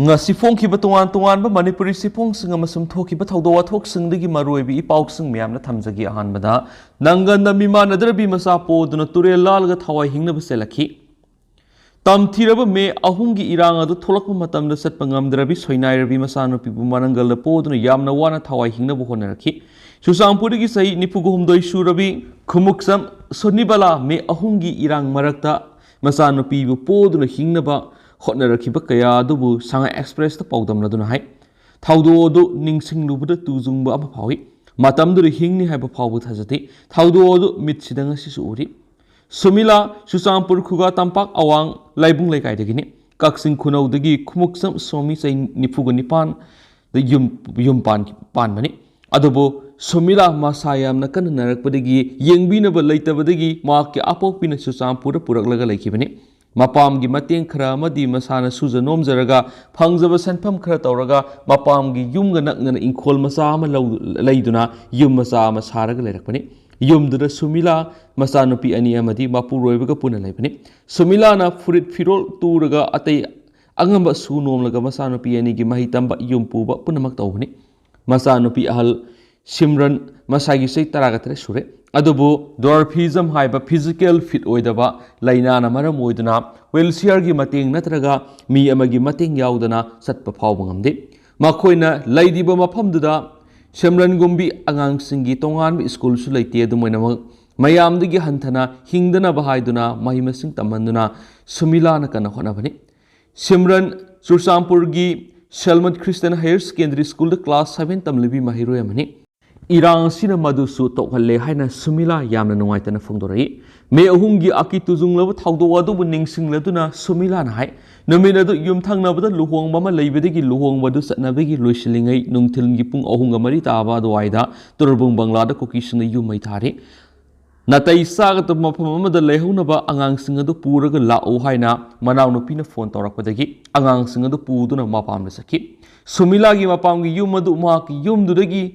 ngasi phongkhiba tongan manipuri siphongsing amasum thokiba thawdo wathoksingdagi maroibi ipausing miyamna thamjagi ahanbada Nanggalda Minanadrabi Macha Poduna turel lallaga Thawai hingnaba selakhi tamthiraba me ahumgi irang adu tholakpa matamda satpa ngamdrabi soinairabi machanupibu Nanggalda Poduna yamna wana Thawai hingnaba honarakhi Chusampurigi sahi nipuguhumdoi surabi khumuksam sonibala me ahumgi irang marakta machanupibu Poduna hingnaba hotnarakhiba kaya adubu Shanghai Express ta paudam laduna hai thawdo du ningsing lubada tujungba ama phawi matamdu hingni haiba phawbu thajati thawdo du mitsidanga sisu uri sumila Chusampur khuga tampak awang laibung laikai dagini kaksing khunau dagi khumuksam somi sai nipuga nipan da yum pan mani adubu sumila masayam na kan narakpadagi yengbinaba laitabadagi maakki apokpina Chusampur puraklaga laikibani Mapamgi mateng khara amadi masana suja nomjaraga phangjaba sanpham khara tawraga mapamgi yumga nakngana inkhol macha ama leiduna yum macha ama saraga leirakpani yumdura sumila machanupi ani amadi mapuroibaga puna leibani sumila na furit firol turaga atai angamba su nomlaga machanupi ani gi mahitamba yum puba punamak tawbani machanupi ahal Simran masagi sei taragatre sure adubu dwarfism haiba physical fit oidaba laina na maram oiduna wheelchair gi mateng natraga mi amagi mateng yaudana satpa phawba ngamde makoina laidiba mafamduda Simran gumbi angang singi tongan school su leite adumoina mayamdigi hanthana hingdana bahaiduna mahimasing tamanduna sumila na kana honabani Simran Chusampur gi Salman Christian Higher Secondary School class 7 tamlibi mahiro yamani Irang sina madusu tokhalle haina sumila yamna nuwaitana phongdorai me ahungi aki tujunglabu thawdo adubu ningsingladuna sumila na hai naminadu yumthangnabada luhongba ma leibadagi luhongbadu satnabagi loisilingai nungthilngi pung ahunga mari taba adwaida turbung banglada kokisina yumai thari natai sagat mafam amada lehaunaba angangsing adu puraga lao haina manawnupina phone tawrakpadagi angangsing adu puduna mapamna sakhi sumila gi mapamgi yumadu maki yumdudagi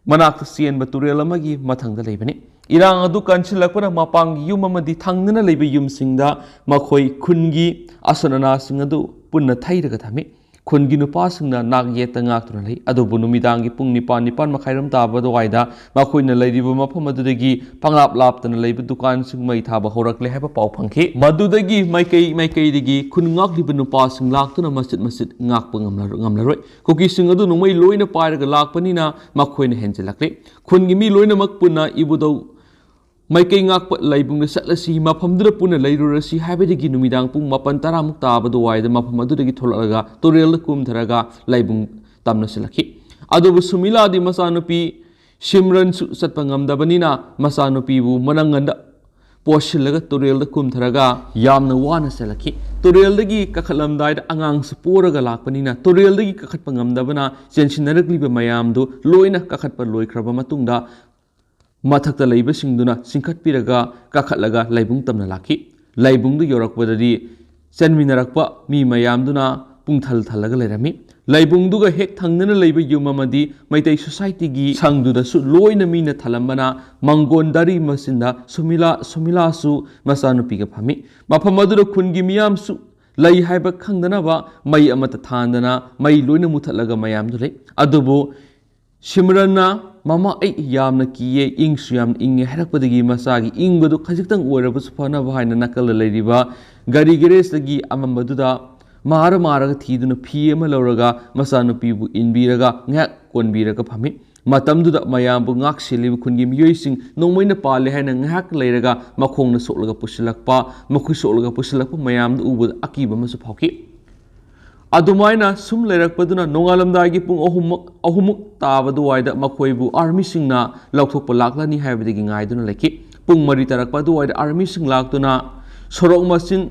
Manakta sienba turel amagi mathangda leibani irang adu kanchilakpana mapanggi yum amadi thangnana leiba yumsingda makhoi khungi asanana singadu punna thairaga thami khungi nupasingna nak yeta ngaktuna lei adubu numidangi pung nipan makhairam taba doaida makhoina leiriba mafam adudagi panglap laptana leiba dukan sing mai thaba horakle haiba pau phangkhi madudagi maikai digi khun ngakliba nupasing laktuna masit ngakpa ngamlaroi koki sing adu nungmai loina pairaga lakpanina makhoina henjelakle khungi mi loina makpuna ibudau Maikai ngakpa laibungna satlasi mafamdura puna leirurasi haibadagi numidang pung mapan taramuk tabadu waida mafam adudagi tholalaga turel kumtharaga laibung tamna silakhi adubu sumila di machanupi Simran satpa ngamdabanina machanupi bu mananganda poshillaga turel kumtharaga yamna wana silakhi turel dagi kakhalamdaida angang saporaga lakpanina turel dagi kakhatpa ngamdabana chensinnarakliba mayamdu loina kakhatpa loikraba matungda Mathakta leiba singduna singkhatpiraga kakhatlaga laibung tamna lakhi laibungdu yorakpadadi chanminarakpa mi mayamduna pungthal thalaga leirami laibungduga hek thangnana leiba yumamadi maitai society gi sangduda su loina mina thalambana mangondari masinda sumila su machanupiga phami mafamadura khungi miyam su lai haiba khangdana ba mai amata thandana mai loina muthatlaga mayamdu lei adubu Simranna Mama ai yamna kiye ingsu yam inge harakpadagi masagi ingbadu khajitang oirabasu phana bahaina nakal leiriba gari garage dagi amambaduda maraga thiduna phi ama lauraga machanupibu inbiraga ngak konbiraga phami matamduda mayambu ngak selibu khungi miyoising nongmoina pale haina ngak leiraga makhongna solaga pusilakpa makhu solaga pusilakpa mayamdu ubu akiba masu phauki Adumaina sum leirakpaduna nongalamdagi pung ahumuk tabadu waida makhoibu army singna lauthokpa laklani haibadagi ngaiduna leki pung mari tarakpadu waida army sing laktuna sorok masin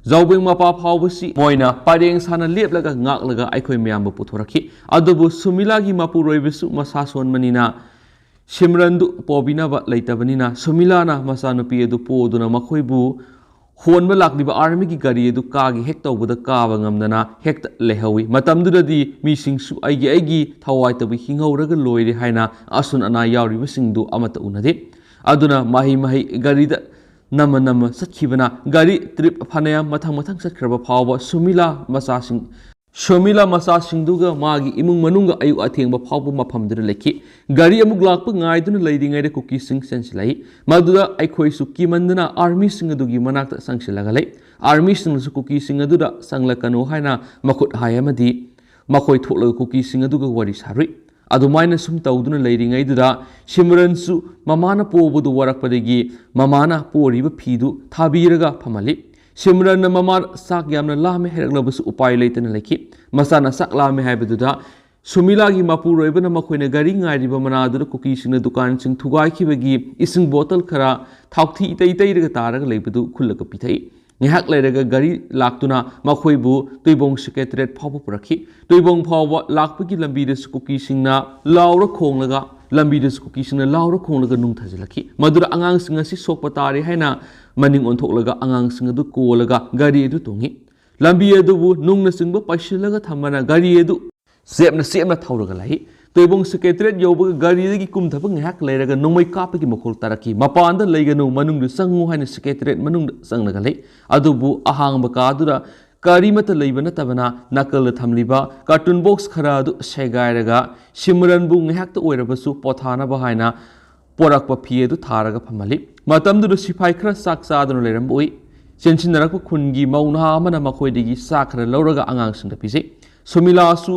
zawbeng mapa phawbasi moina pareng sana leplaga ngaklaga aikhoi miyamba puthorakhi adubu sumilagi mapuroibisu masason manina Simrandu pobinaba leitabanina sumilana machanupi edu poduna makhoibu honba lakliba army gi gari edu kagi hek tawbuda kaba ngamdana hekta lehawi matamdudadi misingsu aigi thawai tabi hinghauraga loire haina asun ana yauriba singdu amata unade aduna mahi gari da nama sakhibana gari trip phanaya mathang satkraba phawba sumila masasing Shomila Masa Singduga Magi Imung Manunga Ayu Athengba Phawba Mafamduna Lekhi Gari amuk lakpa ngaiduna leidingaida cookie sing sensilai Maduda Aikhoi su kimandana army singadugi manakta sangsilaga lei army singsu cookie singaduda sanglakanu haina makut hayamadi makhoi thokla cookie singaduga wari sarui adumaina sum tawduna leidingaiduda Simransu mamana pobudu warakpadagi mamana poriba phidu thabiraga phamali Simran mamar sak yamna lame heraklabus upai leitana lekhi masana sak lame haibaduda Sumilagi Mapuroibana Makoina Gari Ngariba Manadu cookies in the Dukan Sing Thawai ising bottle kara Thauti Ita Tara Labadu Kulakapite Nihak Lega Gari Laktuna Makoibu Tuibong Secretary Popuraki Tuibong Pawa Lakpaki Lambidas cookies in Laura Kongaga Lambidas cookies in Laura Kongaga Nuntazilaki Madura Angang Singasi Sopatari Hena Manning on Tolaga Angang Singadu Kolaga Gari Edu Tungi Lambi Edu Nung Singba Pashilaga Tamana Gari Edu Sep na thauraga lai toibong secretariat yoba gari gi kum thapang hak leiraga nongmai kap gi mokol taraki mapanda leiganu manung du sangu haina secretariat manung sangnaga lai adubu ahang baka dura kari mata leibana tabana nakal thamliba cartoon box khara du segairaga Simran bu ngihak ta oirabasu pothana bahaina porakpa phie du tharaga phamali matam du sipai khara sak sadunu leiramboi sensinnarakpa khungi mauna amana makhoidigi sakra lauraga angang singda pise Sumila su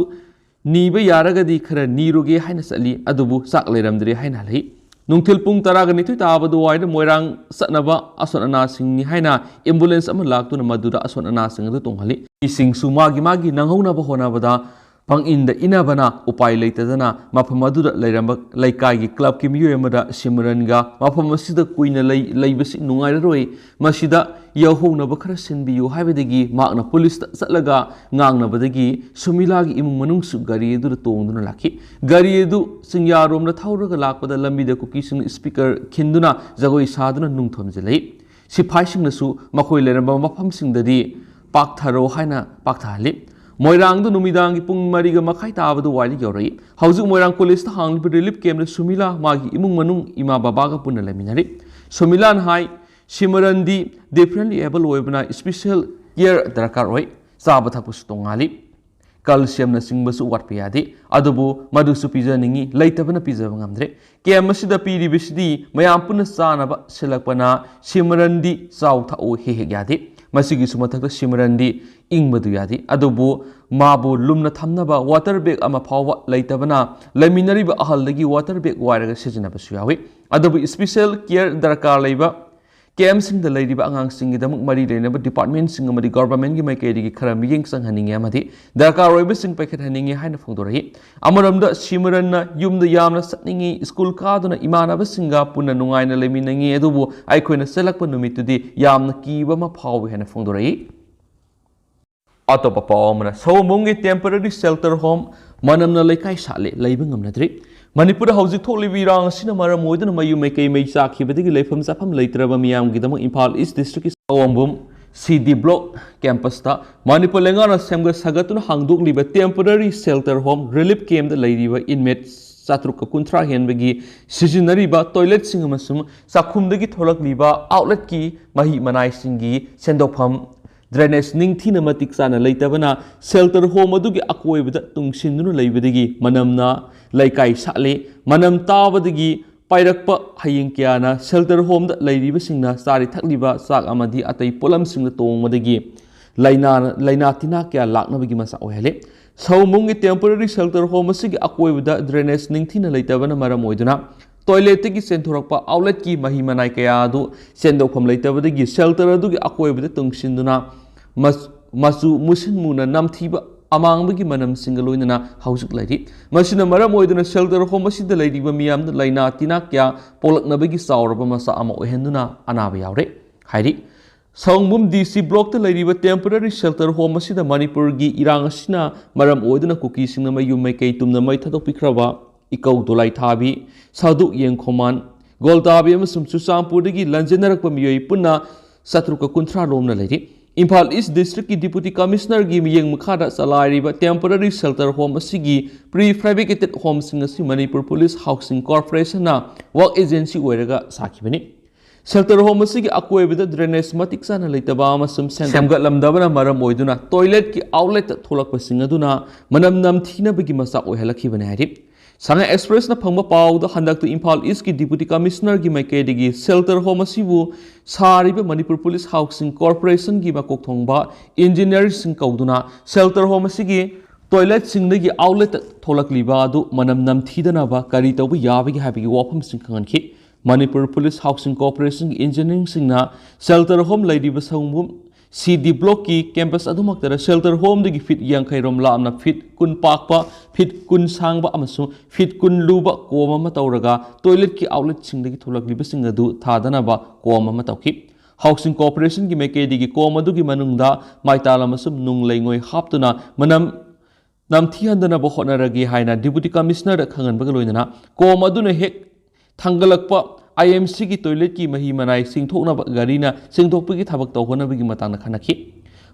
Niba Yaragadi Kara Niruge Haina Sali, Adubu, Sak Leramdri Haina Lai. Nungtil Pung Taraganiti Tabadu Wide Moirang Satnaba, Asonana Sing Haina, ambulance Amalak to Madura Asonana Sing the Tonghali. Sing Sumagi Magi Nangona Bahonabada, Pang in the Inabana, Upai Latadana, Mapamadura Lerambak, Laikagi, Club Kim Yamada, Simranga, Mapamasida Queen Labus Nungai, Mashida, Yahona Bakara Sinbi, Havadagi, Magna Police Salaga, Nangna Badagi, Sumilagi Imunung Sugari to the Tone Laki, Gariedu, Singarum, the Tauraga Lapa, the Lambida cookies speaker, Kinduna, Zagoi Sadana Nungtom Zele. Si Pashing the Su, Makoi Leramba Mapam Sing the day, Paktaro Haina, Paktali. Moirang du Numidangi Pung Mariga Makai Tabadu Wali Yori, Housing Moirang Police the Hang Lip came the Sumila, Magi Imung Manung, Ima Babaga Punalaminari, Sumilan High, Simrandi, differently able webinar special year Drakaroi, Sabatapus Tongali, Calcium Nasing Basu Watpiadi, Adobo, Madusu Pizza Ningi, Laitavana Pizza Vangamdre, Kiamasida PDBCD, Mayampuna Sanaba, Selapana, Simrandi, South O Hegadi. Masigi sumathakta Simrandi ingmadu yadi adubu mabu lumna thamnaba water bag ama phawa leitabana leminariba ahaldagi water bag wairaga sijinabasu yawi adubu special care darkar leiba KM sing the lady angang sing idamuk mari leinaba department sing amadi government gi maikaidi khara miyeng sanghaninge amadi darkar roiba sing paket haninge haina phongdorhi amaramda Simranna yumda yamna satningi school kaduna imanaba singa punna nungaina leminangi adubu aikoina selakpa numitudi yamna kiba ma phawi haina phongdorhi Atopa Paomana Somungi temporary shelter home Manamna Lekai Sale Labing Amnadri Manipur Housing Toli Virang Cinema Modan Mayu make a Maysak Hibadi Lefam Zapam later Miam Gidamo Impal East District Ombum CD Block Campus Ta Manipur Langana Samga Sagatun Hangduk Liba temporary shelter home relief came the lady inmates Satruka Kuntra Henbegi Sijinariba toilet singamasum Sakumdagi Tolak Liba outlet key Mahi Manai Singi Sendopam Drainage Ningtina Matiksana Laitabana, shelter home Adugi Akwe with Tungsindunu Labidigi, Manamna, Laikai Sale, Manam Tavadigi, Pairakpa, Hayinkiana, shelter home that Lady Visina, Sari Takliba, Sak Amadi at a Polam Sing the Tong Madigi, Lainatina Kia Laknabigi Masa Ohele. So Mungi temporary shelter home Sig Akwe with the drainage Ningtina Laitabana Maramoiduna. Toilet ki senthorokpa outlet ki mahimanai kaya adu sendokpham leitabadagi shelter adugi akoibada tungsinduna masu musin muna namthiba amangbagi manam singaloinana hausuk lairi masina maram oiduna shelter home asida lairiba miyamna laina tina kya polaknabagi sauraba masa ama ohenduna anaba yaure hairi Songbum DC block the lairiba temporary shelter home asida Manipur gi irang asina maram oiduna cookies singna mayum mai kai tumna mai thadok pikraba Ikaw Dulai Tabi, Saduk Yang Koman, Goldabi Amasum Susampudagi, Lanjanarak Pamiyoi Puna, Satruka Kuntra Romna Lady. Impal East District Deputy Commissioner Gimi Yang Makada Salari, but temporary shelter home Asigi, prefabricated homes in the Manipur Police Housing Corporation, work agency Weraga Sakibani. Shelter home asigi akoibada drainage matik sana leitaba amasum semgatlamdabana maram oiduna toilet ki outlet tholakpasing aduna manam namthinabagi masak oihalakibane hari Sanga Express na phangba pawda handak to Imphal East ki Deputy Commissioner gi maikedi shelter home asibu sariba Manipur Police Housing Corporation gi makok thongba engineer sing kauduna shelter home asigi toilet singdagi outlet tholakliba adu manam namthidanaba kari tawba yabagi habigi wafam sing khanki Manipur Police Housing Corporation Engineering singna shelter home ladiba sangmum CD block ki campus adumaktara shelter home dagi fit yang khairom la amna fit kun pakpa fit kun sangba amasu fit kun luba koma ma tawraga toilet ki outlet singdagi tholakliba singadu thadana ba koma ma tawki Housing Corporation ki meke digi koma dugi manungda maitala masum nung leingoi haptuna manam namthihandana ba honaragi haina Deputy Commissioner khangan bagaloinana koma duna hek Tanggalakpa IMC ki toilet ki mahi manai singthokna garina singthokpagi thabak tawhonabagi matangna khanaki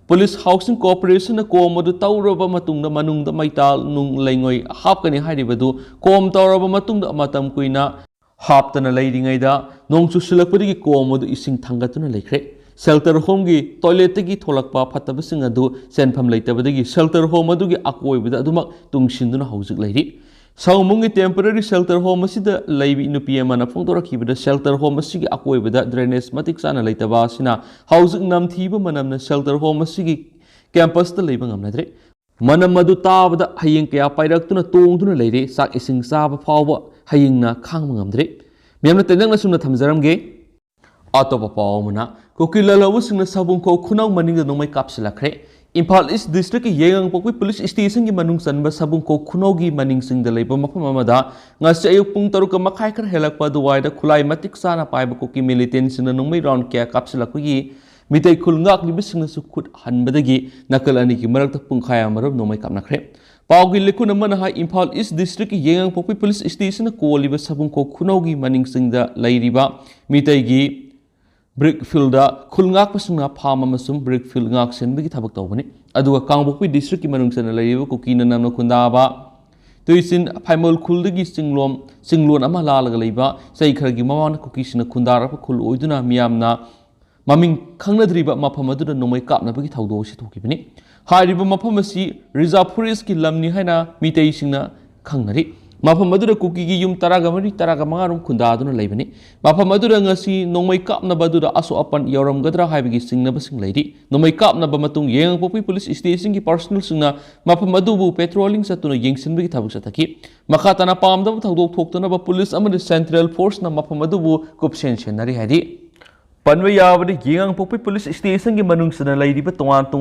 Police Housing Corporation na kom adu tawraba matungda manungda maital nung leingoi hapkani hairibadu kom tawraba matungda matam kuina haptana leiringaida nongchu silakpagi kom adu ising thangatuna leikhre shelter home gi toilet gi tholakpa phatabasing adu senpham leitabadagi shelter home adu gi akoibada adumak tungsinduna haujik leiri Saumungi temporary shelter home asida laibi nupi amana phongdorakibada shelter home asigi akoibada drainage matik sana leitaba sina housing namthiba manamna shelter home asigi campus ta leiba ngamnadre manam madu tabada hayeng kaya pairaktuna tongduna leire sak ising saba phawba hayengna khangma ngamdre miamna tendangna sumna thamjaramge atopa pawmana kokilalawu singna sabungko khunau maninga nomai kapsilakre Imphal East District ki Yengang Pokpi Police Station ki manung sanba sabung ko khunogi maning sing da leiba mafam amada ngasi ayuk pung taruka makai kar helakpa duwaida khulai matik sana paiba ko ki militant sina nungmai round kya kapsilakku gi mitai khulngak libi singna su khut hanbadagi nakal ani ki marakta pung khaya marab nomai kapnakre Paugi likun amana ha Imphal East District ki Yengang Pokpi Police Station ko liba sabung ko khunogi maning sing da leiriba mitai gi Brickfield khulngak pasungna phama masum Brickfield ngak senbagi thabak tawbani aduga Kangbokpi district ki manungsana laiba kukina namna khundaba tuisin phaimol khuldagi singlon ama lalaga leiba sai khargi mawana kukisina khundara pa khul oiduna miyamna maming khangnadriba mafam aduna nomai kapnabagi thawdo si thokibani hairiba mafam asi reserve forest ki lamni haina mitei singna khangnari Mafam madura kuki gi yum taraga mangarum khunda aduna leibani mafam madura ngasi nongmai kapna badura aso apan yoram gadra haibigi singna basing leidi nongmai kapna ba matung Yengang Pokpi Police Station ki personal singna mafam madubu patrolling satuna yengsinbigi thabuk sataki makhatana pamda thawdok thoktana ba police amani central force na mafam madubu kupsen senari hadi panwa yabadi Yengang Pokpi Police Station ki manung sana leidi ba tongan